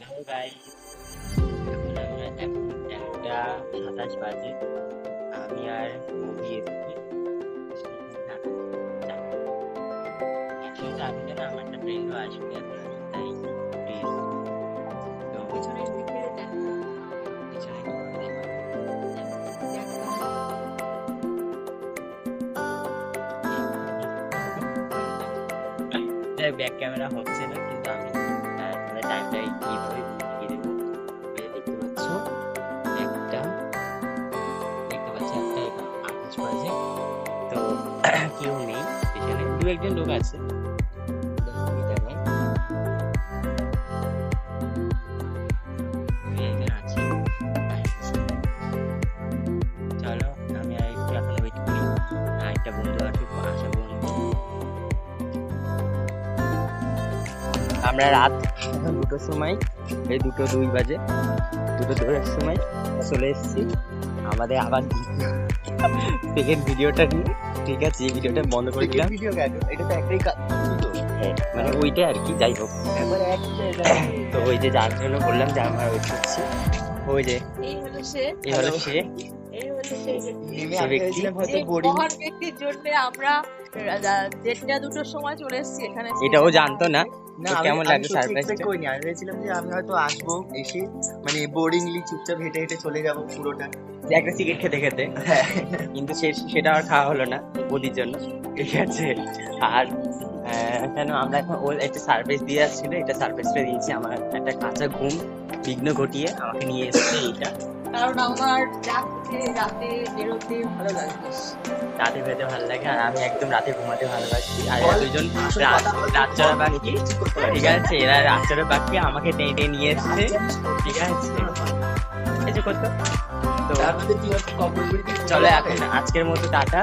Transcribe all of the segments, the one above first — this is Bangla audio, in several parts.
হ্যালো গাইস, এখন একটা 27 বাজে। আমি আর মুভি এসেছি একসাথে। আমি না, আমার একটা ফ্রেন্ডও আসবে এখন, তাই প্লিজ। তো পিছনে লিখে দেন। পিছনে কি বলতে ব্যাক ক্যামেরা হচ্ছে না, কিন্তু আমি তাহলে টাইমটা এইভাবে দেখিয়ে দেবো। এই যে দেখতে পাচ্ছ, একটা দেখতে পাচ্ছি একটা এখন 28 বাজে। তো কেউ নেই স্টেশনে, দু একজন লোক আছে, অসুবিধা নেই। দু একজন আছে, চলো আমি আর একটু এখন ওয়েট করি। একটা বন্ধু আসুক, আসা বন্ধু। আমরা রাত এখন 2টোর সময়, এই 2:02 বাজে, 2:02 সময় চলে এসেছি আমাদের আবার সেকেন্ড ভিডিওটা নিয়ে। ঠিক আছে, এই ভিডিওটা বন্ধ করে দিলাম। ভিডিও কেন? এটা তো একটাই ছিল। হ্যাঁ, মানে ওইটা আর কি, যাই হোক। একবার একটাই তো ওই যে যার জন্য বললাম যে আমরা ওয়েট করছি, ওই যে এই হলো সে, এই হলো সে, এই হলো সে নেমে সে আমি ব্যক্তি। ভেবেছিলাম হয়তো যে বোরিং। মহান ব্যক্তির জন্য আমরা 1:30-2টোর সময় চলে এসেছি এখানে। এটাও জানতো না। না, তো আমি কেমন আমি লাগলো সত্যি সারপ্রাইজটা? এক্সপেক্ট করিনি। আমি ভেবেছিলাম যে আমি হয়তো আসবো, এসে মানে বোরিংলি চুপচাপ হেঁটে হেঁটে চলে যাব পুরোটা। যে একটা সিগারেট খেতে খেতে, হ্যাঁ, কিন্তু সেটা আর খাওয়া হলো না বদির জন্য। ঠিক আছে, আর কেন আমরা এখন ও একটা সারপ্রাইজ দিয়ে আসছিল, এটা সারপ্রাইজটা দিয়েছি। আমার একটা কাঁচা ঘুম বিঘ্ন ঘটিয়ে আমাকে নিয়ে এসেছে এইটা। কারণ আমার রাতে বেরোতে ভালো লাগে। রাতে বেরোতে ভালো লাগে, আর আমি একদম রাতে ঘুমাতে ভালোবাসি। আর এরা বল, দুজন আসল কথা বল, রাত চড়া বল, পাখি। কিছু করতে পারবি ঠিক না। আছে, এরা রাত চড়া পাখি আমাকে টেনে টেনে নিয়ে এসছে। ঠিক আছে, এই যে করতো। তো তার মধ্যে তুই হয়তো কখন বলবি? চলো এখন আজকের মতো টাটা।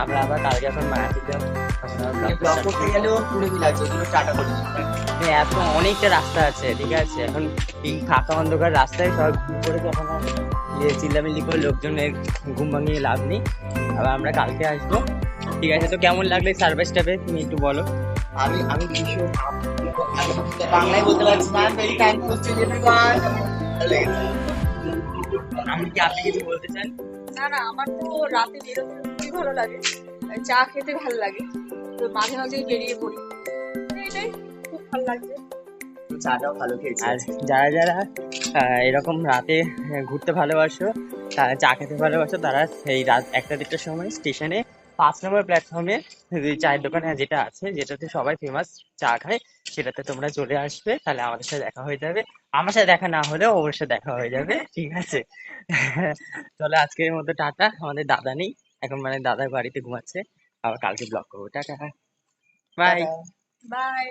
আমরা আবার কালকে এখন মায়াপুরে ব্লগ করতে গেলেও পুরোই লাগছে, ওগুলো টাটা করে দিতে। এত অনেকটা রাস্তা আছে। ঠিক আছে, এখন এই ফাঁকা অন্ধকার রাস্তায় সবাই ঘুম করে, যখন চিল্লামিল্লি করে লোকজনের ঘুম ভাঙিয়ে লাভ নেই। আবার আমরা কালকে আসবো। ঠিক আছে, তো কেমন লাগলো সার্ভিসটা পেয়ে তুমি একটু বলো। আমি আমি ভীষণ বাংলায় বলতে পারছি না। Very thankful to everyone. আপনি কিছু বলতে চান? না না, আমার তো রাতে বেরোতে খুবই ভালো লাগে, চা খেতে ভালো লাগে, তো মাঝে মাঝেই বেরিয়ে পড়ি। এটাই খুব ভালো লাগছে। চাটাও ভালো খেয়েছি। আর যারা যারা এরকম রাতে ঘুরতে ভালোবাসো, চা খেতে ভালোবাসো, তারা এই রাত 1টা-1:30টার সময় স্টেশনে 5 নম্বর প্ল্যাটফর্মে চায়ের দোকানে যেটা আছে, যেটাতে সবাই ফেমাস চা খায়, সেটাতে তোমরা চলে আসবে। তাহলে আমাদের সাথে দেখা হয়ে যাবে। আমার সাথে দেখা না হলেও ওর সাথে দেখা হয়ে যাবে। ঠিক আছে, চলো আজকের মতো টাটা। আমাদের দাদা নেই এখন, মানে দাদার বাড়িতে ঘুমাচ্ছে। আবার কালকে ব্লগ করবো। Tata, bye. টাটা। বাই।